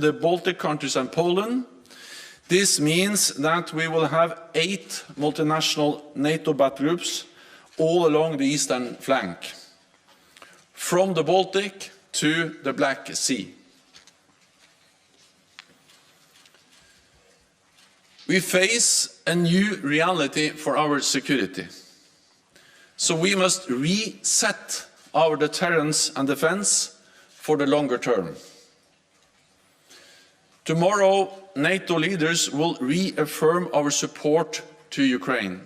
the Baltic countries and Poland. This means that we will have 8 multinational NATO battlegroups all along the eastern flank, from the Baltic to the Black Sea. We face a new reality for our security, so we must reset our deterrence and defense for the longer term. Tomorrow, NATO leaders will reaffirm our support to Ukraine.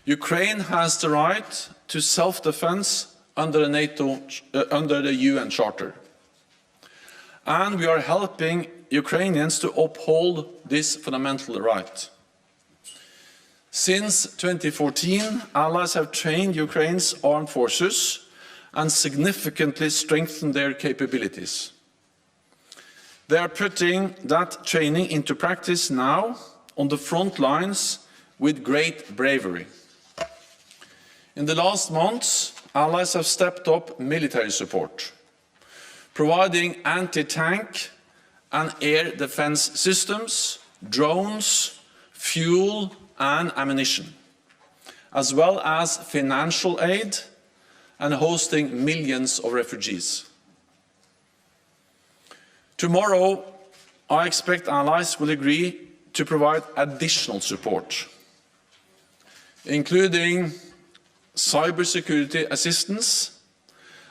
Ukraine has the right to self-defense under the UN Charter. And we are helping Ukrainians to uphold this fundamental right. Since 2014, allies have trained Ukraine's armed forces and significantly strengthened their capabilities. They are putting that training into practice now on the front lines with great bravery. In the last months, allies have stepped up military support, providing anti-tank and air defense systems, drones, fuel and ammunition, as well as financial aid and hosting millions of refugees. Tomorrow, I expect allies will agree to provide additional support, including cybersecurity assistance,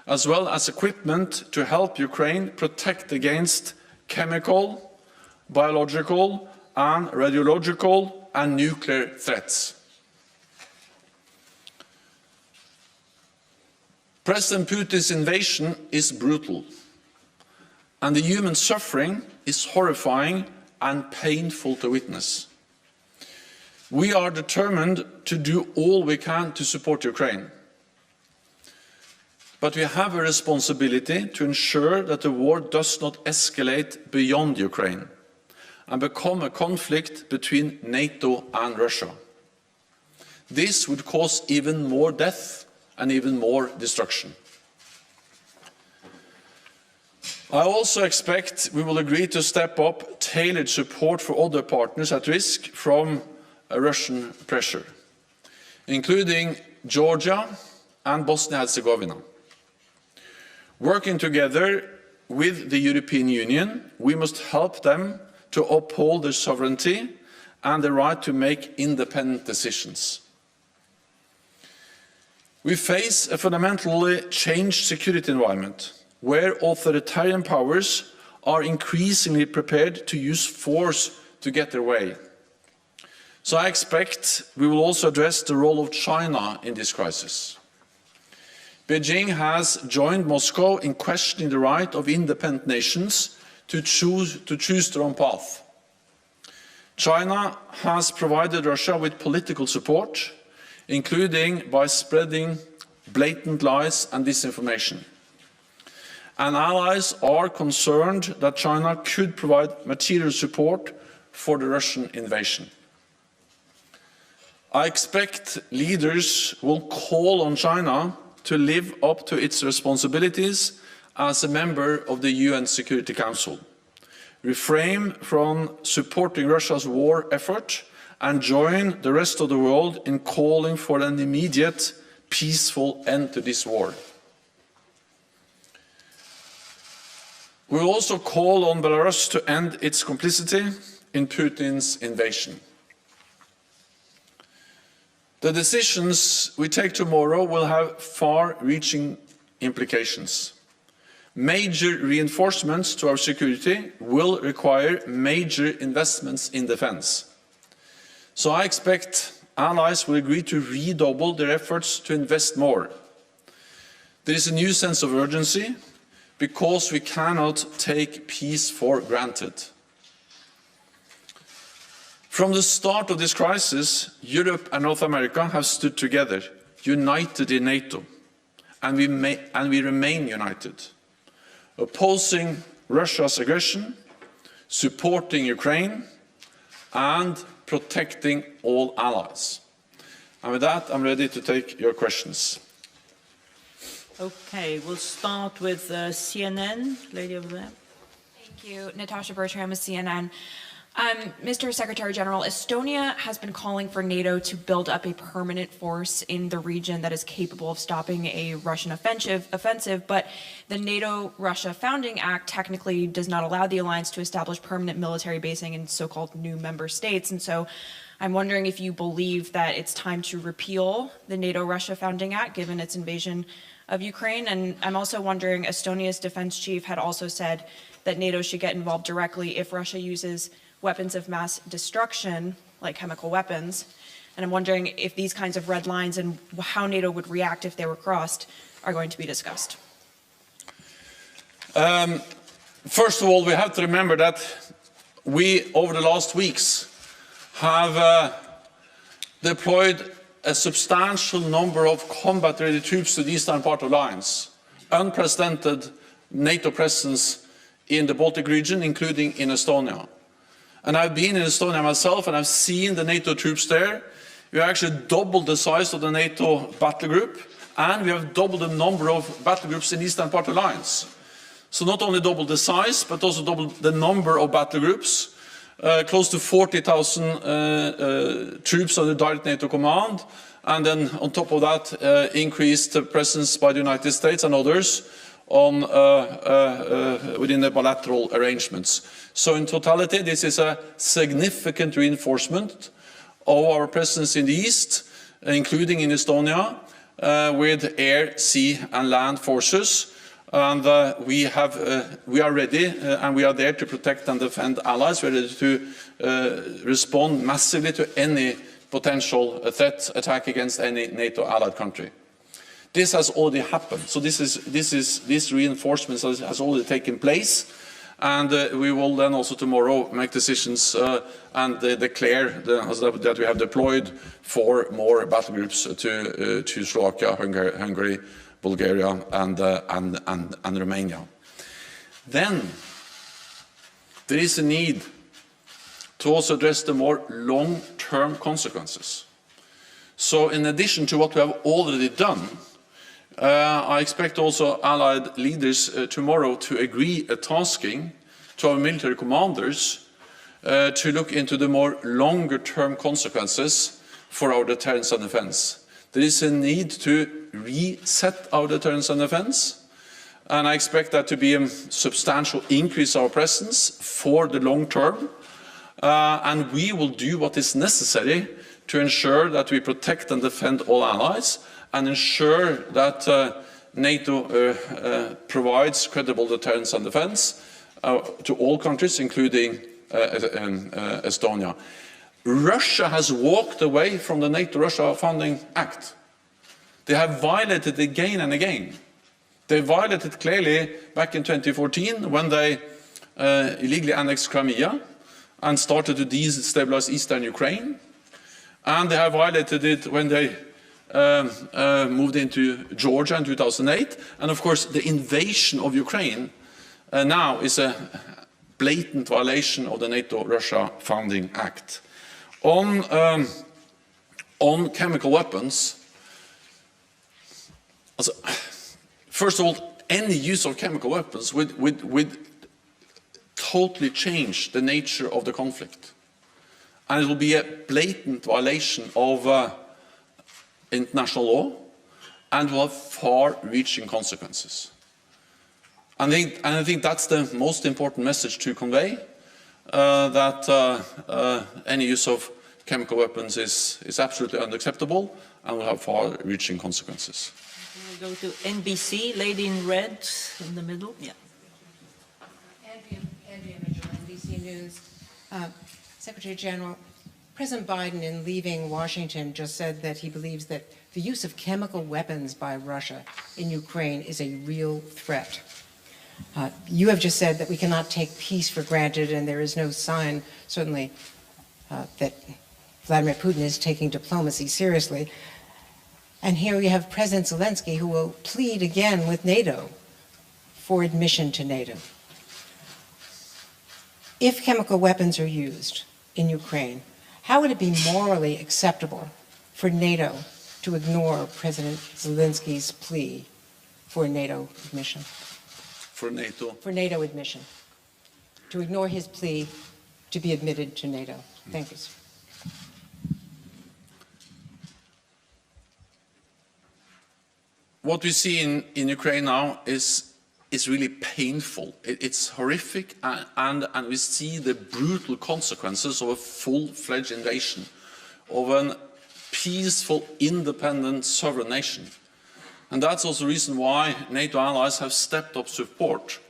as well as equipment to help Ukraine protect against chemical, biological, and radiological and nuclear threats. President Putin's invasion is brutal, and the human suffering is horrifying and painful to witness. We are determined to do all we can to support Ukraine. But we have a responsibility to ensure that the war does not escalate beyond Ukraine and become a conflict between NATO and Russia. This would cause even more death and even more destruction. I also expect we will agree to step up tailored support for other partners at risk from Russian pressure, including Georgia and Bosnia-Herzegovina. Working together with the European Union, we must help them to uphold their sovereignty and the right to make independent decisions. We face a fundamentally changed security environment, where authoritarian powers are increasingly prepared to use force to get their way. So I expect we will also address the role of China in this crisis. Beijing has joined Moscow in questioning the right of independent nations to choose their own path. China has provided Russia with political support, including by spreading blatant lies and disinformation. And allies are concerned that China could provide material support for the Russian invasion. I expect leaders will call on China to live up to its responsibilities as a member of the UN Security Council, refrain from supporting Russia's war effort, and join the rest of the world in calling for an immediate, peaceful end to this war. We will also call on Belarus to end its complicity in Putin's invasion. The decisions we take tomorrow will have far-reaching implications. Major reinforcements to our security will require major investments in defense. So I expect allies will agree to redouble their efforts to invest more. There is a new sense of urgency because we cannot take peace for granted. From the start of this crisis, Europe and North America have stood together, united in NATO, and we remain united, opposing Russia's aggression, supporting Ukraine, and protecting all allies. And with that, I'm ready to take your questions. Okay, we'll start with CNN, lady over there. Thank Thank you. Natasha Bertram with CNN. Mr. Secretary-General, Estonia has been calling for NATO to build up a permanent force in the region that is capable of stopping a Russian offensive, but the NATO-Russia Founding Act technically does not allow the alliance to establish permanent military basing in so-called new member states. And so I'm wondering if you believe that it's time to repeal the NATO-Russia Founding Act, given its invasion of Ukraine. And I'm also wondering, Estonia's defense chief had also said that NATO should get involved directly if Russia uses weapons of mass destruction, like chemical weapons. And I'm wondering if these kinds of red lines and how NATO would react if they were crossed are going to be discussed. First of all, we have to remember that we, over the last weeks, have deployed a substantial number of combat-ready troops to the eastern part of the alliance. Unprecedented NATO presence in the Baltic region, including in Estonia. And I've been in Estonia myself, and I've seen the NATO troops there. We have actually doubled the size of the NATO battle group, and we have doubled the number of battle groups in the eastern part of the alliance. So not only doubled the size, but also doubled the number of battle groups. Close to 40,000 troops under direct NATO command, and then on top of that, increased presence by the United States and others on within the bilateral arrangements. So in totality, this is a significant reinforcement of our presence in the east, including in Estonia, with air, sea and land forces. And we are ready and we are there to protect and defend allies. We are ready to respond massively to any potential threat attack against any NATO allied country. This has already happened. So this reinforcement has already taken place. And we will then also tomorrow make decisions and declare that we have deployed 4 more battle groups to Slovakia, Hungary, Bulgaria and Romania. Then there is a need to also address the more long-term consequences. So in addition to what we have already done, I expect also Allied leaders tomorrow to agree a tasking to our military commanders to look into the more longer-term consequences for our deterrence and defense. There is a need to reset our deterrence and defense, and I expect that to be a substantial increase in our presence for the long term, and we will do what is necessary to ensure that we protect and defend all allies and ensure that NATO provides credible deterrence and defense to all countries, including Estonia. Russia has walked away from the NATO-Russia Founding Act. They have violated it again and again. They violated it clearly back in 2014 when they illegally annexed Crimea and started to destabilize eastern Ukraine. And they have violated it when they moved into Georgia in 2008. And of course, the invasion of Ukraine now is a blatant violation of the NATO-Russia Founding Act. On chemical weapons, first of all, any use of chemical weapons would totally change the nature of the conflict. And it will be a blatant violation of international law and will have far-reaching consequences. And I think that's the most important message to convey, that any use of chemical weapons is absolutely unacceptable and will have far-reaching consequences. We'll go to NBC, lady in red in the middle. Yeah. Andrea Mitchell, NBC News. Secretary General, President Biden, in leaving Washington, just said that he believes that the use of chemical weapons by Russia in Ukraine is a real threat. You have just said that we cannot take peace for granted, and there is no sign, certainly, that Vladimir Putin is taking diplomacy seriously. And here we have President Zelensky, who will plead again with NATO for admission to NATO. If chemical weapons are used in Ukraine, how would it be morally acceptable for NATO to ignore President Zelensky's plea for NATO admission? For NATO? For NATO admission. to ignore his plea to be admitted to NATO? Thank you, sir. What we see in Ukraine now is really painful. It's horrific, and we see the brutal consequences of a full-fledged invasion of a peaceful, independent, sovereign nation. And that's also the reason why NATO allies have stepped up support,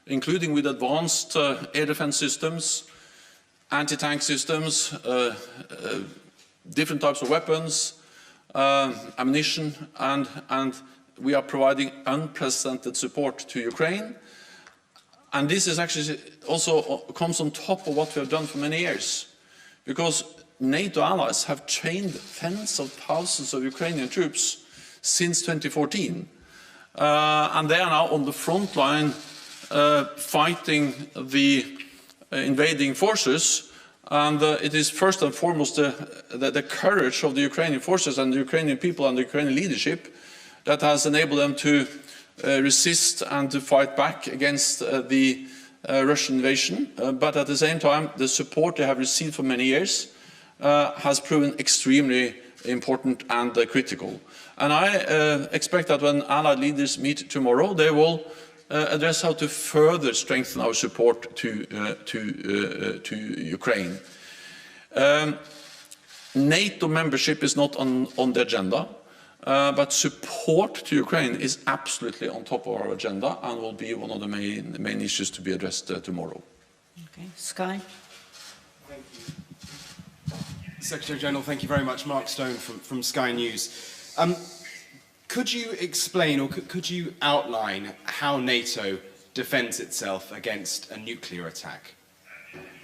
including with advanced air defense systems, anti-tank systems, different types of weapons, ammunition, and we are providing unprecedented support to Ukraine. And this is actually also comes on top of what we have done for many years, because NATO allies have trained tens of thousands of Ukrainian troops since 2014. And they are now on the front line fighting the invading forces. And it is first and foremost the courage of the Ukrainian forces and the Ukrainian people and the Ukrainian leadership that has enabled them to resist and to fight back against the Russian invasion. But at the same time, the support they have received for many years has proven extremely important and critical. And I expect that when Allied leaders meet tomorrow, they will address how to further strengthen our support to Ukraine. NATO membership is not on the agenda. But support to Ukraine is absolutely on top of our agenda and will be one of the main issues to be addressed tomorrow. Okay, Sky. Thank you. Secretary General, thank you very much. Mark Stone from Sky News. Could you explain or could you outline how NATO defends itself against a nuclear attack?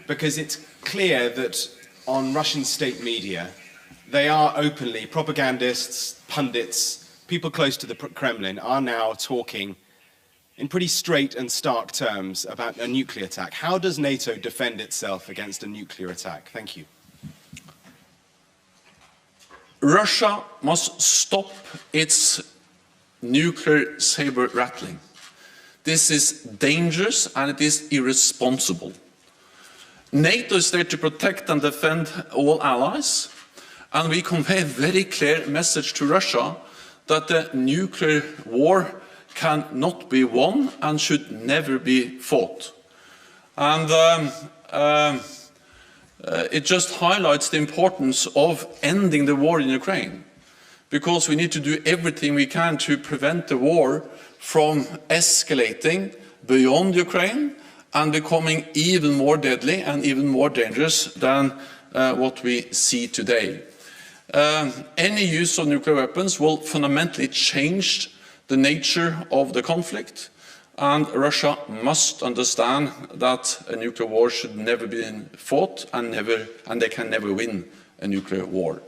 Because it's clear that on Russian state media, they are openly, propagandists, pundits, people close to the Kremlin are now talking in pretty straight and stark terms about a nuclear attack. How does NATO defend itself against a nuclear attack? Thank you. Russia must stop its nuclear saber rattling. This is dangerous and it is irresponsible. NATO is there to protect and defend all allies. And we convey a very clear message to Russia that the nuclear war cannot be won and should never be fought. And it just highlights the importance of ending the war in Ukraine, because we need to do everything we can to prevent the war from escalating beyond Ukraine and becoming even more deadly and even more dangerous than what we see today. Any use of nuclear weapons will fundamentally change the nature of the conflict, and Russia must understand that a nuclear war should never be fought and they can never win a nuclear war.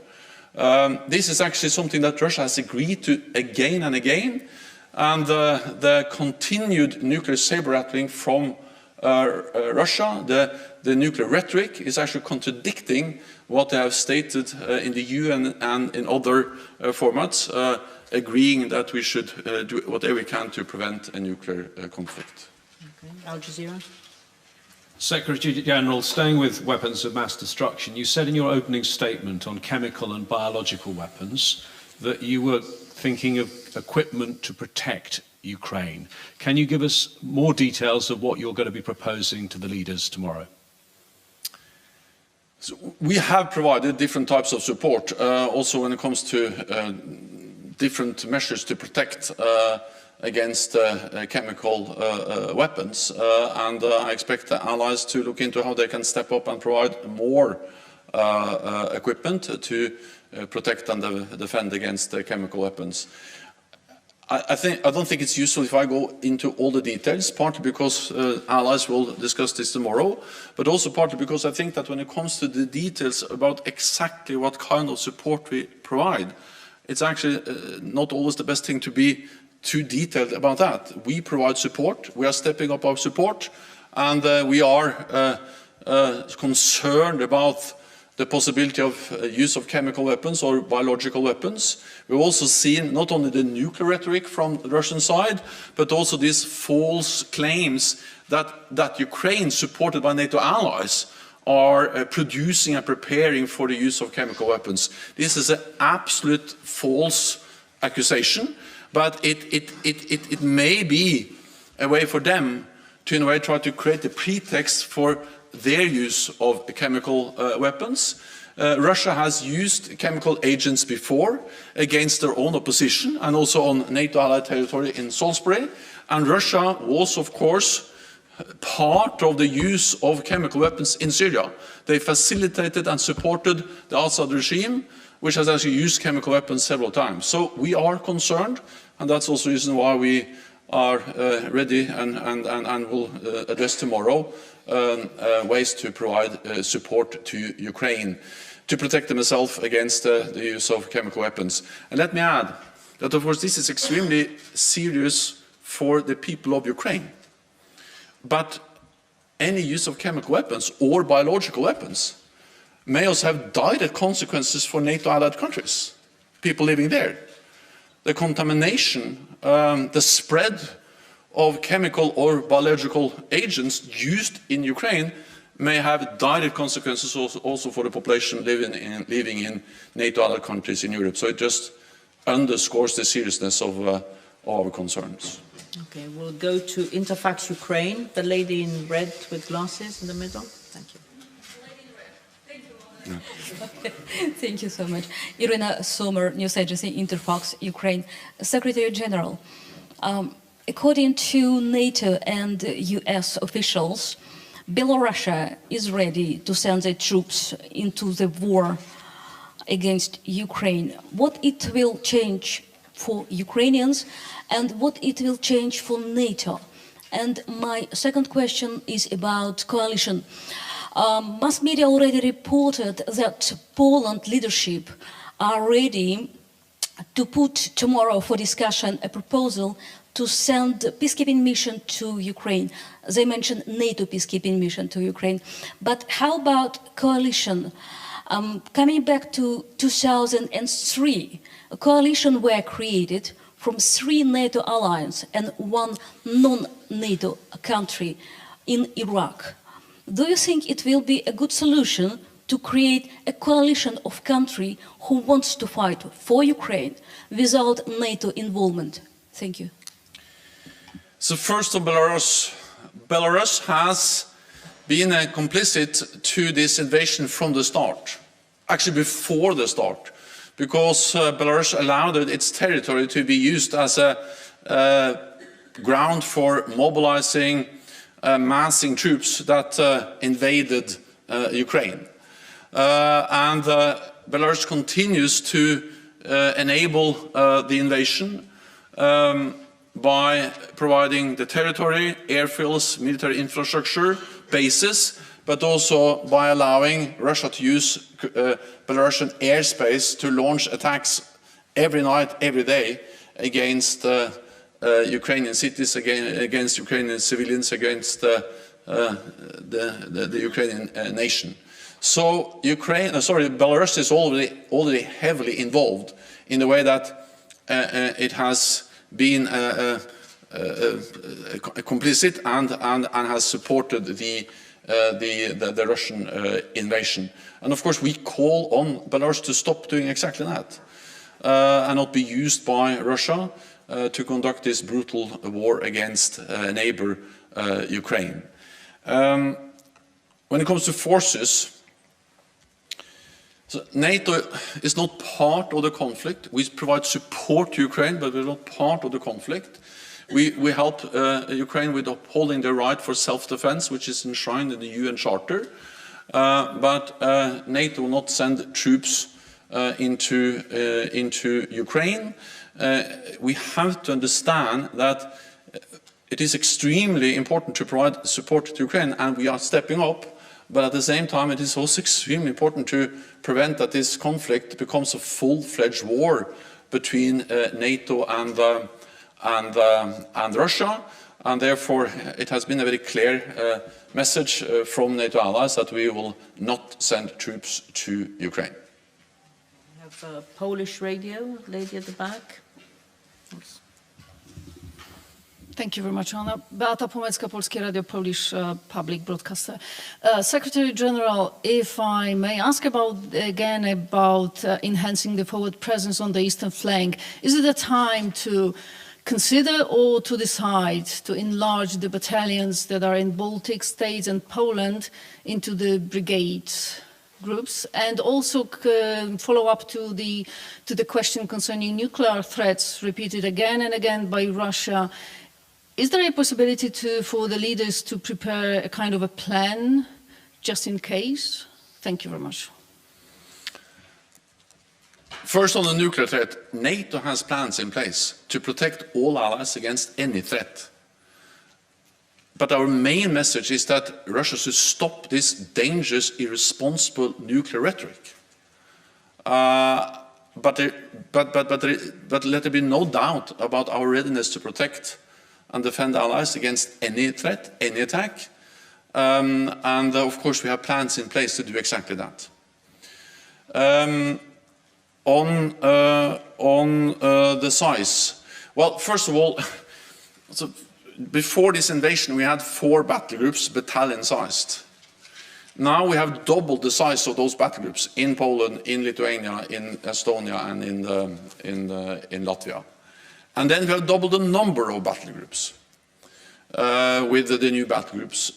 This is actually something that Russia has agreed to again and again, and the continued nuclear saber rattling from Russia, the nuclear rhetoric, is actually contradicting what they have stated in the UN and in other formats, agreeing that we should do whatever we can to prevent a nuclear conflict. Okay. Al Jazeera. Secretary General, staying with weapons of mass destruction, you said in your opening statement on chemical and biological weapons that you were thinking of equipment to protect Ukraine. Can you give us more details of what you're going to be proposing to the leaders tomorrow? So we have provided different types of support, also when it comes to different measures to protect against chemical weapons. And I expect the allies to look into how they can step up and provide more equipment to protect and defend against chemical weapons. I don't think it's useful if I go into all the details, partly because allies will discuss this tomorrow, but also partly because I think that when it comes to the details about exactly what kind of support we provide, it's actually not always the best thing to be too detailed about that. We provide support, we are stepping up our support, and we are concerned about the possibility of use of chemical weapons or biological weapons. We've also seen not only the nuclear rhetoric from the Russian side, but also these false claims that Ukraine, supported by NATO allies, are producing and preparing for the use of chemical weapons. This is an absolute false accusation, but it may be a way for them to, in a way, try to create a pretext for their use of chemical weapons. Russia has used chemical agents before against their own opposition and also on NATO allied territory in Salisbury. And Russia was, of course, part of the use of chemical weapons in Syria. They facilitated and supported the Assad regime, which has actually used chemical weapons several times. So we are concerned, and that's also the reason why we are ready and will address tomorrow ways to provide support to Ukraine to protect themselves against the use of chemical weapons. And let me add that, of course, this is extremely serious for the people of Ukraine. But any use of chemical weapons or biological weapons may also have direct consequences for NATO allied countries, people living there. The contamination, the spread of chemical or biological agents used in Ukraine may have direct consequences also for the population living in NATO allied countries in Europe. So it just underscores the seriousness of our concerns. Okay, we'll go to Interfax Ukraine. The lady in red with glasses in the middle. Thank you. Thank you so much. Irina Sommer, news agency Interfax Ukraine. Secretary General, according to NATO and US officials, Belarus is ready to send their troops into the war against Ukraine. What it will change for Ukrainians and what it will change for NATO? And my second question is about coalition. Mass media already reported that Poland leadership are ready to put tomorrow for discussion a proposal to send a peacekeeping mission to Ukraine. They mentioned NATO peacekeeping mission to Ukraine. But how about coalition? Coming back to 2003, a coalition were created from 3 NATO allies and 1 non-NATO country in Iraq. Do you think it will be a good solution to create a coalition of countries who wants to fight for Ukraine without NATO involvement? Thank you. So first of Belarus. Belarus has been complicit to this invasion from the start, actually before the start, because Belarus allowed its territory to be used as a ground for mobilizing, massing troops that invaded Ukraine. And Belarus continues to enable the invasion by providing the territory, airfields, military infrastructure, bases, but also by allowing Russia to use Belarusian airspace to launch attacks every night, every day against Ukrainian cities, against Ukrainian civilians, against the Ukrainian nation. So Belarus is already heavily involved in the way that it has been complicit and has supported the Russian invasion. And of course we call on Belarus to stop doing exactly that and not be used by Russia to conduct this brutal war against neighbor Ukraine. When it comes to forces, so NATO is not part of the conflict. We provide support to Ukraine, but we're not part of the conflict. We help Ukraine with upholding their right for self-defense, which is enshrined in the UN Charter. But NATO will not send troops into Ukraine. We have to understand that it is extremely important to provide support to Ukraine, and we are stepping up. But at the same time, it is also extremely important to prevent that this conflict becomes a full-fledged war between NATO and Russia. and therefore it has been a very clear message from NATO allies that we will not send troops to Ukraine. We have a Polish radio, lady at the back. Thank you very much, Anna. Beata Pomecka, Polskie Radio, Polish public broadcaster. Secretary General, if I may ask again about enhancing the forward presence on the eastern flank, is it a time to consider or to decide to enlarge the battalions that are in Baltic states and Poland into the brigade groups, and also follow up to the question concerning nuclear threats repeated again and again by Russia? Is there a possibility for the leaders to prepare a kind of a plan just in case? Thank you very much. First, on the nuclear threat, NATO has plans in place to protect all allies against any threat. But our main message is that Russia should stop this dangerous, irresponsible nuclear rhetoric. But let there be no doubt about our readiness to protect and defend allies against any threat, any attack. Of course, we have plans in place to do exactly that. On the size, well, first of all, so before this invasion, we had 4 battle groups, battalion-sized. Now we have doubled the size of those battle groups in Poland, in Lithuania, in Estonia, and in Latvia. And then we have doubled the number of battle groups with the new battle groups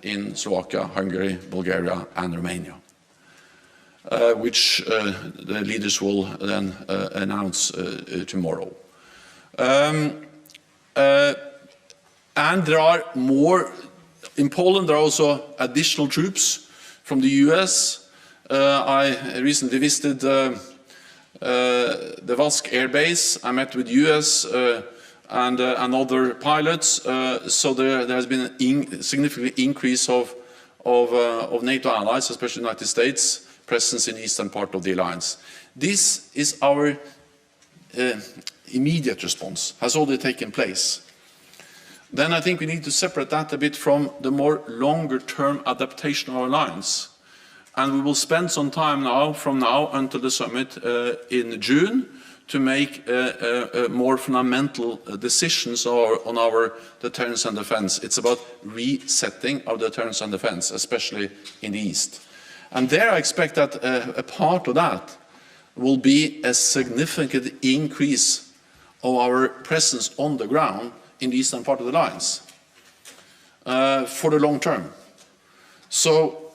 in Slovakia, Hungary, Bulgaria, and Romania, which the leaders will then announce tomorrow. And there are more. In Poland, there are also additional troops from the US. I recently visited the Vask Air Base. I met with US and other pilots. So there has been a significant increase of NATO allies, especially the United States, presence in the eastern part of the alliance. This is our immediate response, has already taken place. Then I think we need to separate that a bit from the more longer-term adaptation of our alliance. And we will spend some time now, from now until the summit in June, to make more fundamental decisions on our deterrence and defense. It's about resetting our deterrence and defense, especially in the East. And there I expect that a part of that will be a significant increase of our presence on the ground in the eastern part of the alliance for the long term. So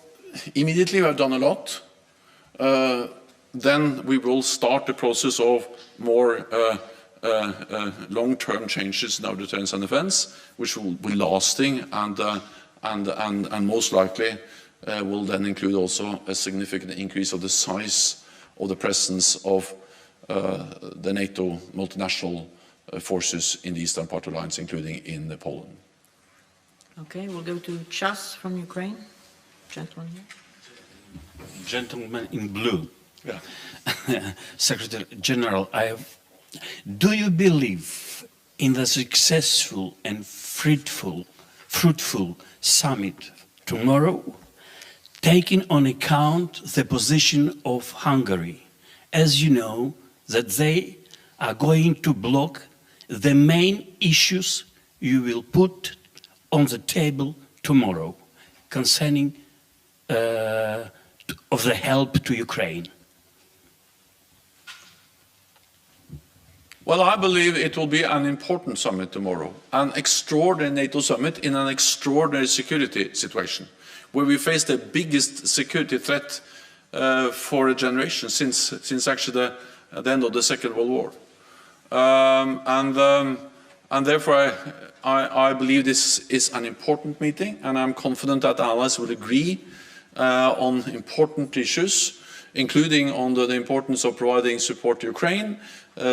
immediately we have done a lot. Then we will start the process of more long-term changes in our deterrence and defense, which will be lasting and most likely will then include also a significant increase of the size of the presence of the NATO multinational forces in the eastern part of the alliance, including in Poland. Okay, we'll go to Chas from Ukraine. Gentleman here. Gentleman in blue. Yeah. Secretary General, do you believe in the successful and fruitful summit tomorrow, taking on account the position of Hungary? As you know, that they are going to block the main issues you will put on the table tomorrow concerning of the help to Ukraine. Well, I believe it will be an important summit tomorrow, an extraordinary NATO summit in an extraordinary security situation, where we face the biggest security threat for a generation since actually the end of the Second World War. And therefore I believe this is an important meeting, and I'm confident that allies will agree on important issues, including on the importance of providing support to Ukraine,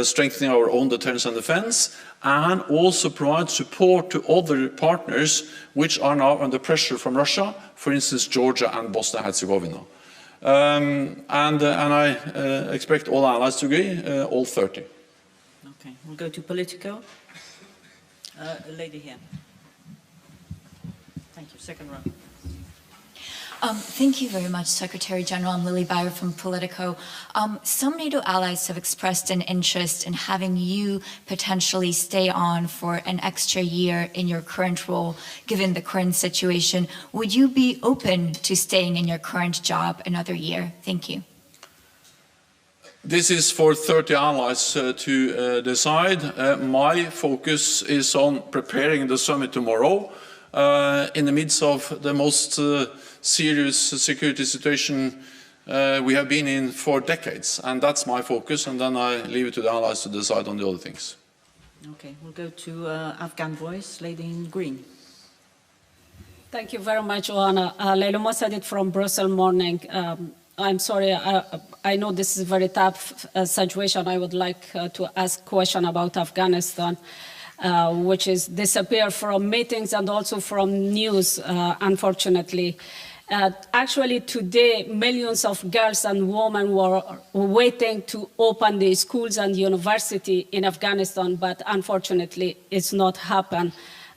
strengthening our own deterrence and defense, and also provide support to other partners which are now under pressure from Russia, for instance, Georgia and Bosnia-Herzegovina. And I expect all allies to agree, all 30. Okay, we'll go to Politico. A lady here. Thank you. Second round. Thank you very much, Secretary General. I'm Lily Bayer from Politico. Some NATO allies have expressed an interest in having you potentially stay on for an extra year in your current role, given the current situation. Would you be open to staying in your current job another year? Thank you. This is for 30 allies to decide. My focus is on preparing the summit tomorrow in the midst of the most serious security situation we have been in for decades. And that's my focus, and then I leave it to the allies to decide on the other things. Okay, we'll go to Afghan voice, lady in green. Thank you very much, Oana. Leila Mossadegh from Brussels Morning. I'm sorry, I know this is a very tough situation. I would like to ask a question about Afghanistan, which is disappear from meetings and also from news, unfortunately. Actually, today, millions of girls and women were waiting to open the schools and university in Afghanistan, but unfortunately, it's not happened.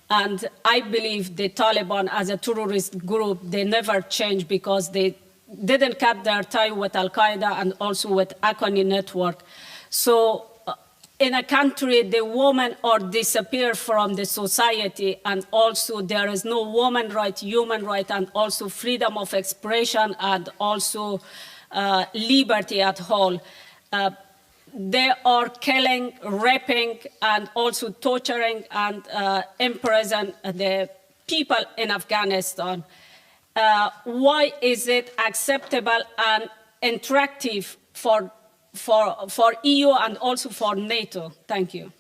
And I believe the Taliban, as a terrorist group, they never changed because they didn't cut their tie with Al-Qaeda and also with Haqqani network. So in a country, the women are disappeared from the society, and also there is no woman right, human right, and also freedom of expression, and also liberty at all. They are killing, raping, and also torturing and imprison the people in Afghanistan. Why is it acceptable and attractive for EU and also for NATO? Thank you.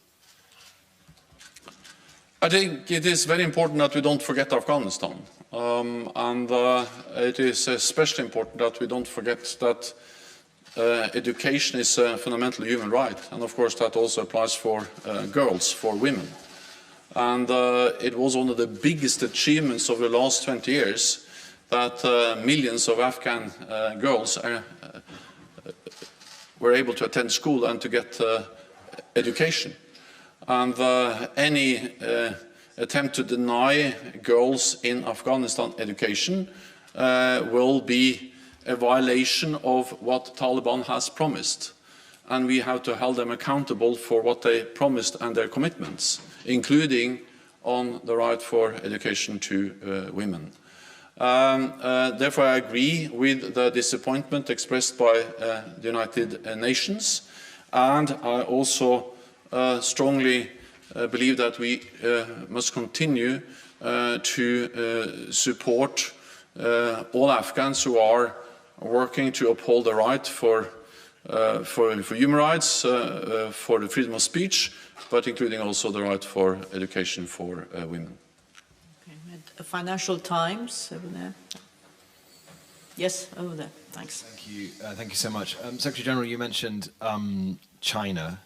I think it is very important that we don't forget Afghanistan. It is especially important that we don't forget that education is a fundamental human right. And of course that also applies for girls, for women. And it was one of the biggest achievements of the last 20 years that millions of Afghan girls were able to attend school and to get education. And any attempt to deny girls in Afghanistan education will be a violation of what Taliban has promised. And we have to hold them accountable for what they promised and their commitments, including on the right for education to women. Therefore, I agree with the disappointment expressed by the United Nations, and I also strongly believe that we must continue to support all Afghans who are working to uphold the right for human rights, for the freedom of speech, but including also the right for education for women. Financial Times over there. Yes, over there. Thanks. Thank you. Thank you so much. Secretary General, you mentioned China.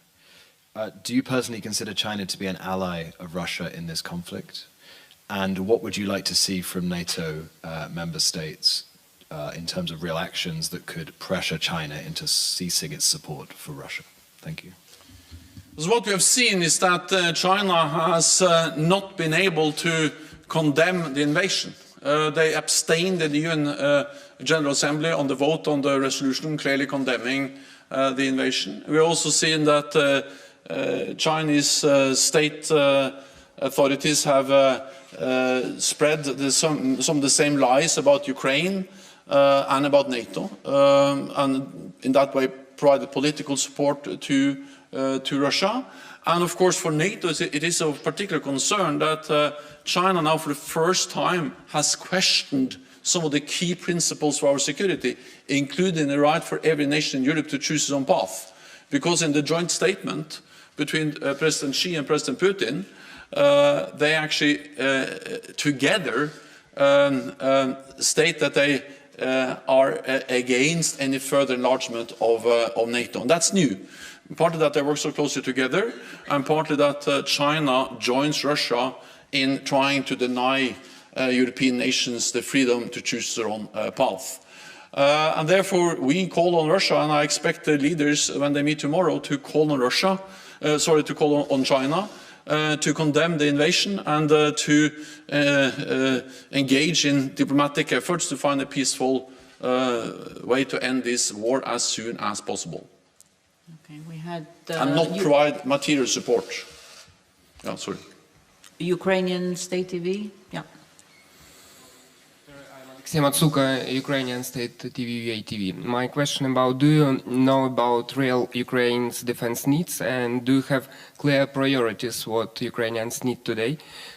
Do you personally consider China to be an ally of Russia in this conflict? And what would you like to see from NATO member states in terms of real actions that could pressure China into ceasing its support for Russia? Thank you. So what we have seen is that China has not been able to condemn the invasion. They abstained in the UN General Assembly on the vote on the resolution clearly condemning the invasion. We've also seen that Chinese state authorities have spread some of the same lies about Ukraine and about NATO, and in that way provided political support to Russia. And of course for NATO it is of particular concern that China now for the first time has questioned some of the key principles for our security, including the right for every nation in Europe to choose its own path. Because in the joint statement between President Xi and President Putin, they actually together state that they are against any further enlargement of NATO. And that's new. Partly that they work so closely together, and partly that China joins Russia in trying to deny European nations the freedom to choose their own path. And therefore we call on Russia, and I expect the leaders when they meet tomorrow to call on Russia, to call on China to condemn the invasion and to engage in diplomatic efforts to find a peaceful way to end this war as soon as possible. Okay, we had and not provide material support. Yeah, sorry. Ukrainian state TV. Yeah. Matsuka, Ukrainian State TV. My question about, do you know about real Ukraine's defense needs, and do you have clear priorities what Ukrainians need today?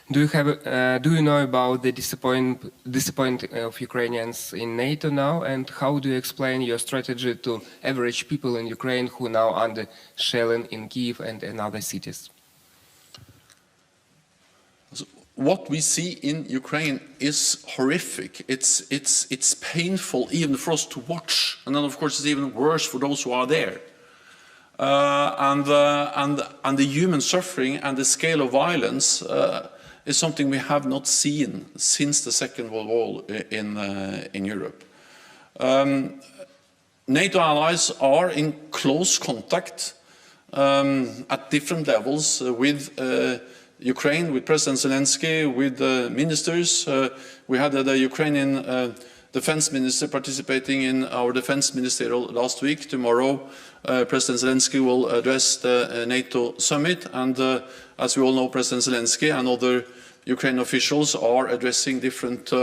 Do you know about the disappointment of Ukrainians in NATO now, and how do you explain your strategy to average people in Ukraine who now under shelling in Kyiv and in other cities? What we see in Ukraine is horrific. It's painful even for us to watch, and then of course it's even worse for those who are there. And the human suffering and the scale of violence is something we have not seen since the Second World War in Europe. NATO allies are in close contact at different levels with Ukraine, with President Zelensky, with ministers. We had the Ukrainian defense minister participating in our defense ministerial last week. Tomorrow, President Zelensky will address the NATO summit, and as we all know, President Zelensky and other Ukrainian officials are addressing different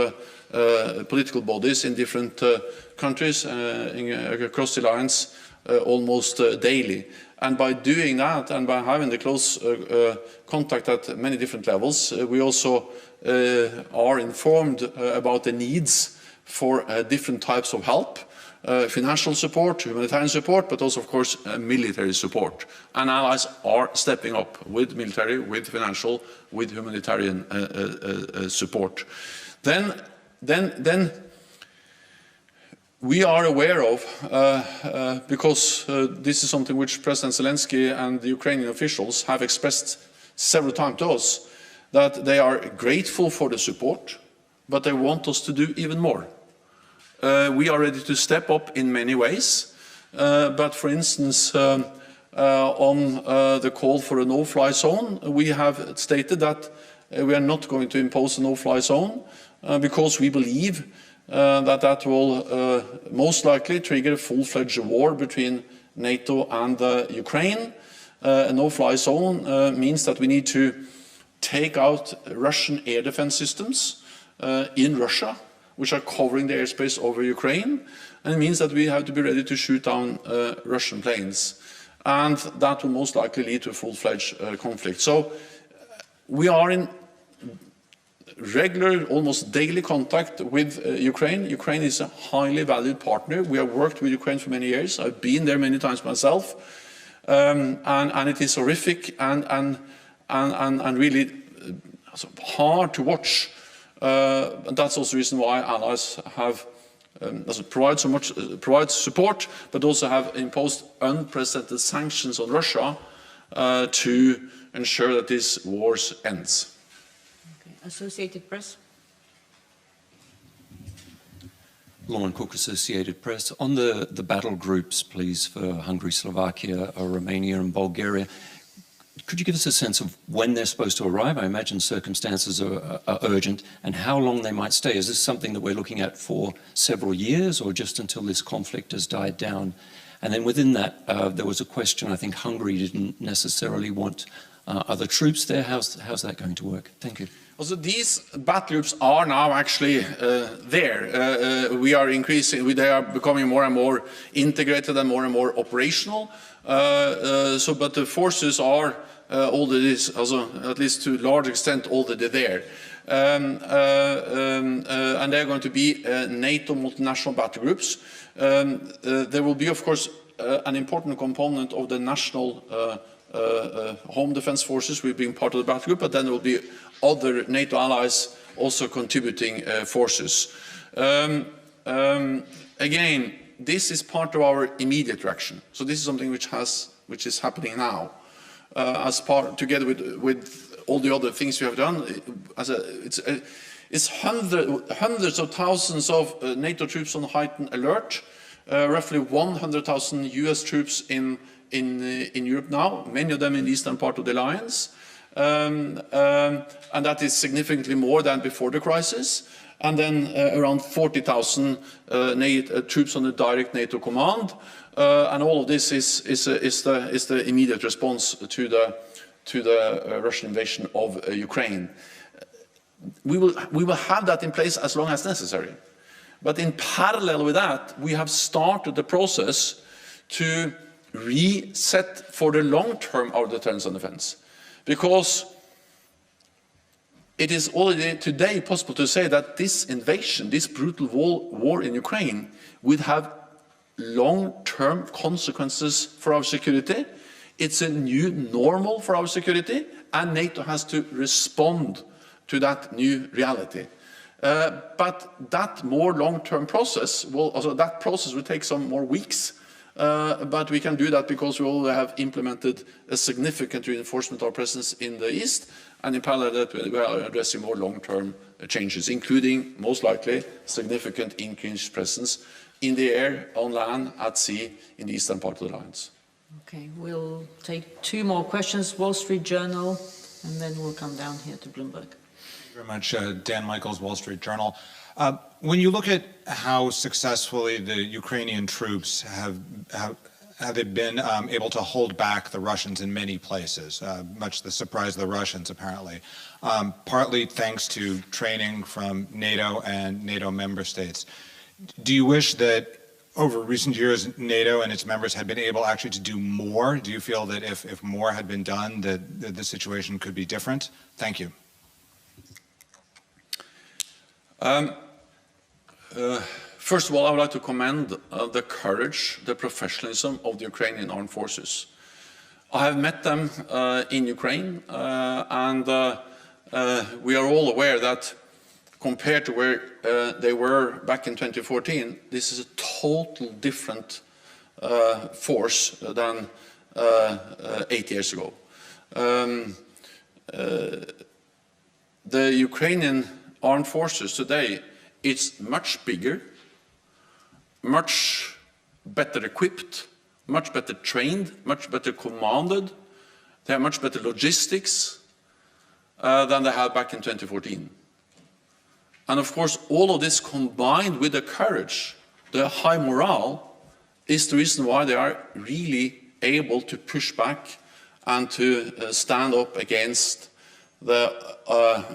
political bodies in different countries across the alliance almost daily. And by doing that, and by having the close contact at many different levels, we also are informed about the needs for different types of help, financial support, humanitarian support, but also, of course, military support. And allies are stepping up with military, with financial, with humanitarian support. Then we are aware of, because this is something which President Zelensky and the Ukrainian officials have expressed several times to us, that they are grateful for the support, but they want us to do even more. We are ready to step up in many ways, but for instance, on the call for a no-fly zone, we have stated that we are not going to impose a no-fly zone because we believe that will most likely trigger a full-fledged war between NATO and Ukraine. A no-fly zone means that we need to take out Russian air defense systems in Russia, which are covering the airspace over Ukraine, and it means that we have to be ready to shoot down Russian planes, and that will most likely lead to a full-fledged conflict. So we are in regular, almost daily contact with Ukraine. Ukraine is a highly valued partner. We have worked with Ukraine for many years. I've been there many times myself, and it is horrific and really hard to watch. And that's also the reason why allies have provide support, but also have imposed unprecedented sanctions on Russia to ensure that this war ends. Associated Press. Lauren Cook, Associated Press. On the battle groups, please, for Hungary, Slovakia, Romania and Bulgaria, could you give us a sense of when they're supposed to arrive? I imagine circumstances are urgent, and how long they might stay. Is this something that we're looking at for several years, or just until this conflict has died down? And then within that, there was a question, I think Hungary didn't necessarily want other troops there. How's that going to work? Thank you. Also, these battle groups are now actually there. We are increasing, they are becoming more and more integrated and more operational. But the forces are already, also, at least to a large extent, already there. And they're going to be NATO multinational battle groups. There will be, of course, an important component of the national home defense forces will be part of the battle group, but then there will be other NATO allies also contributing forces. Again, this is part of our immediate reaction. So this is something which is happening now, together with all the other things we have done. It's hundreds of thousands of NATO troops on heightened alert, roughly 100,000 US troops in Europe now, many of them in the eastern part of the alliance. and that is significantly more than before the crisis. And then around 40,000 troops on the direct NATO command, and all of this is the immediate response to the Russian invasion of Ukraine. We will have that in place as long as necessary. But in parallel with that, we have started the process to reset for the long term our deterrence and defense. Because it is already today possible to say that this invasion, this brutal war in Ukraine, would have long-term consequences for our security. It's a new normal for our security, and NATO has to respond to that new reality. But that more long-term process will take some more weeks. But we can do that because we will have implemented a significant reinforcement of our presence in the east, and in parallel that we are addressing more long-term changes, including, most likely, significant increased presence in the air, on land, at sea, in the eastern part of the alliance. Okay, we'll take 2 more questions. Wall Street Journal, and then we'll come down here to Bloomberg. Thank you very much. Dan Michaels, Wall Street Journal. When you look at how successfully the Ukrainian troops have they been able to hold back the Russians in many places, much to the surprise of the Russians, apparently, partly thanks to training from NATO and NATO member states. Do you wish that over recent years NATO and its members had been able actually to do more? Do you feel that if more had been done, that the situation could be different? Thank you. First of all, I would like to commend the courage, the professionalism of the Ukrainian armed forces. I have met them in Ukraine, and we are all aware that compared to where they were back in 2014, this is a total different force than 8 years ago. The Ukrainian armed forces today, it's much bigger, much better equipped, much better trained, much better commanded. They have much better logistics than they had back in 2014. And of course, all of this combined with the courage, the high morale, is the reason why they are really able to push back and to stand up against the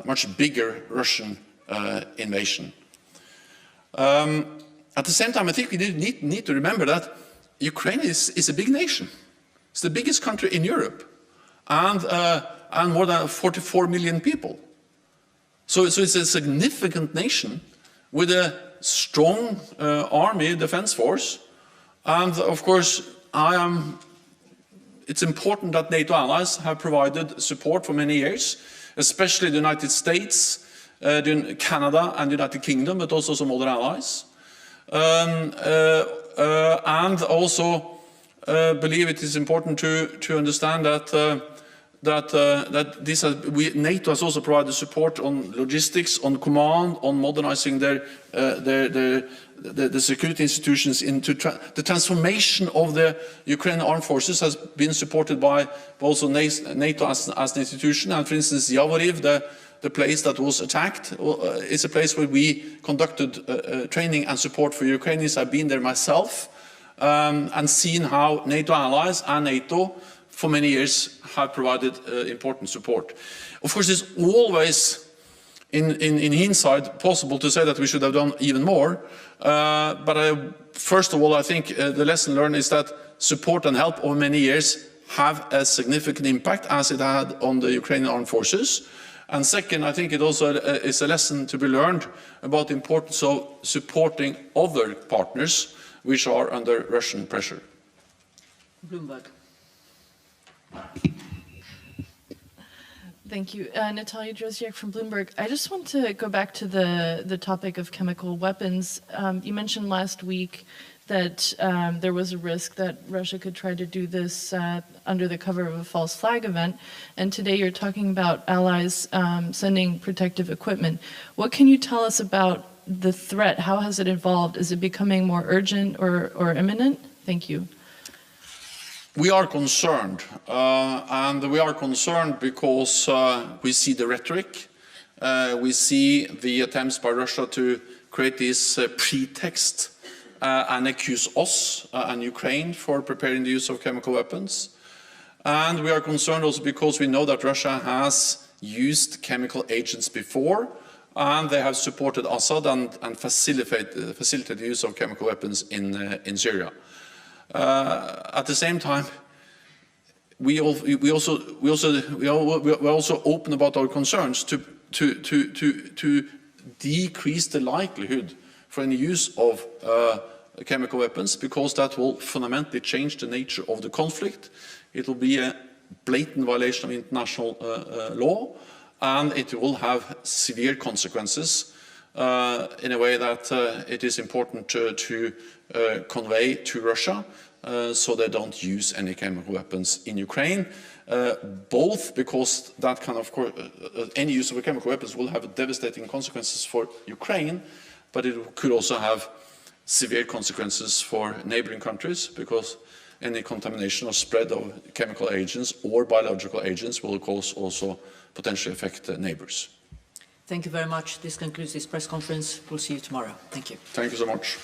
much bigger Russian invasion. At the same time, I think we need to remember that Ukraine is a big nation. It's the biggest country in Europe, and more than 44 million people. So it's a significant nation with a strong army defense force. And of course, it's important that NATO allies have provided support for many years, especially the United States, Canada and the United Kingdom, but also some other allies. And also believe it is important to understand that NATO has also provided support on logistics, on command, on modernizing the security institutions into the transformation of the Ukrainian armed forces has been supported by also NATO as an institution. And for instance, Yavoriv, the place that was attacked, is a place where we conducted training and support for Ukrainians. I've been there myself and seen how NATO allies and NATO for many years have provided important support. Of course, it's always, in hindsight, possible to say that we should have done even more. But first of all, I think the lesson learned is that support and help over many years have a significant impact, as it had on the Ukrainian armed forces. And second, I think it also is a lesson to be learned about the importance of supporting other partners which are under Russian pressure. Bloomberg. Thank you. Natalia Droziak from Bloomberg. I just want to go back to the topic of chemical weapons. You mentioned last week that there was a risk that Russia could try to do this under the cover of a false flag event. And today you're talking about allies sending protective equipment. What can you tell us about the threat? How has it evolved? Is it becoming more urgent or imminent? Thank you. We are concerned, and we are concerned because we see the rhetoric, we see the attempts by Russia to create this pretext and accuse us and Ukraine for preparing the use of chemical weapons. And we are concerned also because we know that Russia has used chemical agents before, and they have supported Assad and facilitated the use of chemical weapons in Syria. At the same time, we're also open about our concerns to decrease the likelihood for any use of chemical weapons, because that will fundamentally change the nature of the conflict. It will be a blatant violation of international law, and it will have severe consequences in a way that it is important to convey to Russia so they don't use any chemical weapons in Ukraine, both because that kind of any use of chemical weapons will have devastating consequences for Ukraine, but it could also have severe consequences for neighboring countries, because any contamination or spread of chemical agents or biological agents will, of course, also potentially affect neighbors. Thank you very much. This concludes this press conference. We'll see you tomorrow. Thank you. Thank you so much.